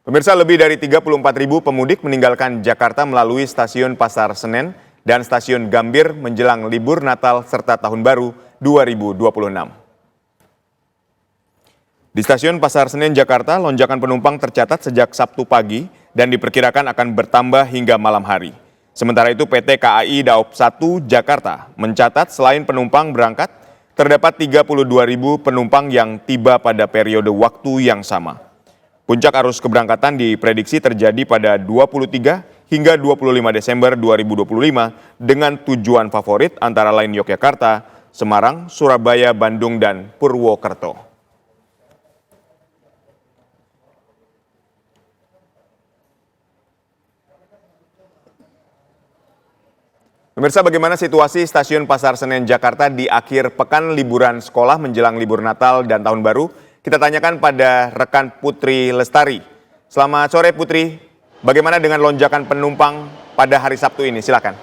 Pemirsa, lebih dari 34.000 pemudik meninggalkan Jakarta melalui stasiun Pasar Senen dan stasiun Gambir menjelang libur Natal serta Tahun Baru 2026. Di stasiun Pasar Senen, Jakarta, lonjakan penumpang tercatat sejak Sabtu pagi dan diperkirakan akan bertambah hingga malam hari. Sementara itu PT KAI Daop 1 Jakarta mencatat selain penumpang berangkat, terdapat 32.000 penumpang yang tiba pada periode waktu yang sama. Puncak arus keberangkatan diprediksi terjadi pada 23 hingga 25 Desember 2025 dengan tujuan favorit antara lain Yogyakarta, Semarang, Surabaya, Bandung, dan Purwokerto. Pemirsa, bagaimana situasi stasiun Pasar Senen Jakarta di akhir pekan liburan sekolah menjelang libur Natal dan Tahun Baru? Kita tanyakan pada rekan Putri Lestari. Selamat sore Putri, bagaimana dengan lonjakan penumpang pada hari Sabtu ini? Silakan.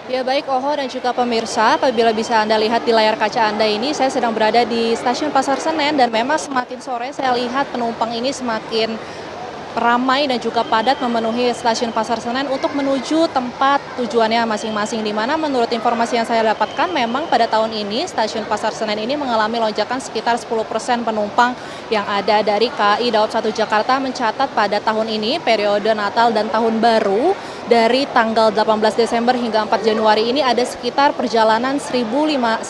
Ya baik Oho dan juga pemirsa, apabila bisa Anda lihat di layar kaca Anda ini, saya sedang berada di stasiun Pasar Senen dan memang semakin sore saya lihat penumpang ini semakin ramai dan juga padat memenuhi stasiun Pasar Senen untuk menuju tempat tujuannya masing-masing, di mana menurut informasi yang saya dapatkan memang pada tahun ini stasiun Pasar Senen ini mengalami lonjakan sekitar 10% penumpang yang ada dari KAI Daop 1 Jakarta mencatat pada tahun ini periode Natal dan Tahun Baru dari tanggal 18 Desember hingga 4 Januari ini ada sekitar perjalanan 1.732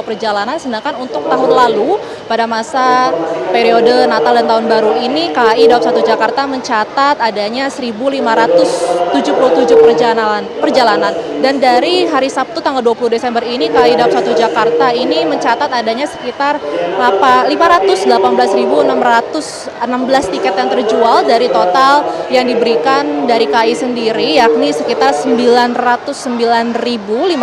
perjalanan, sedangkan untuk tahun lalu pada masa periode Natal dan Tahun Baru ini KAI Daop 1 Jakarta mencatat adanya 1.577 perjalanan. Dan dari hari Sabtu tanggal 20 Desember ini KAI Daop 1 Jakarta ini mencatat adanya sekitar 518.616 tiket yang terjual dari total yang diberikan dari KAI sendiri, yakni sekitar 909.536.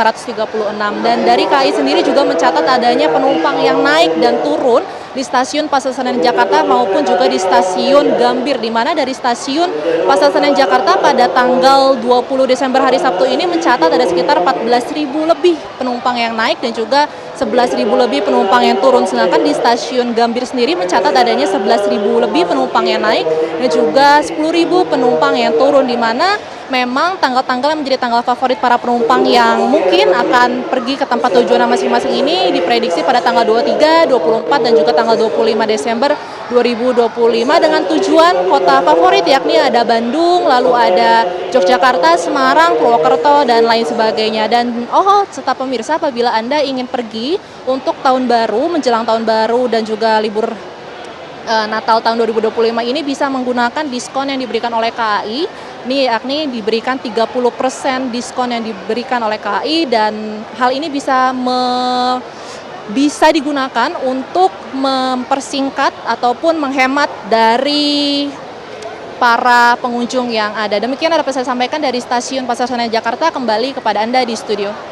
Dan dari KAI sendiri juga mencatat adanya penumpang yang naik dan turun di stasiun Pasar Senen Jakarta maupun juga di stasiun Gambir, di mana dari stasiun Pasar Senen Jakarta pada tanggal 20 Desember hari Sabtu ini mencatat ada sekitar 14.000 lebih penumpang yang naik dan juga 11.000 lebih penumpang yang turun. Sedangkan di stasiun Gambir sendiri mencatat adanya 11.000 lebih penumpang yang naik dan juga 10.000 penumpang yang turun, di mana memang tanggal-tanggal yang menjadi tanggal favorit para penumpang yang mungkin akan pergi ke tempat tujuan masing-masing ini diprediksi pada tanggal 23, 24, dan juga tanggal 25 Desember 2025 dengan tujuan kota favorit yakni ada Bandung, lalu ada Yogyakarta, Semarang, Purwokerto, dan lain sebagainya. Dan serta pemirsa, apabila Anda ingin pergi untuk Tahun Baru, menjelang Tahun Baru dan juga libur Natal tahun 2025 ini bisa menggunakan diskon yang diberikan oleh KAI. Ini yakni diberikan 30% diskon yang diberikan oleh KAI, dan hal ini bisa digunakan untuk mempersingkat ataupun menghemat dari para pengunjung yang ada. Demikian dapat saya sampaikan dari stasiun Pasar Senen Jakarta, kembali kepada Anda di studio.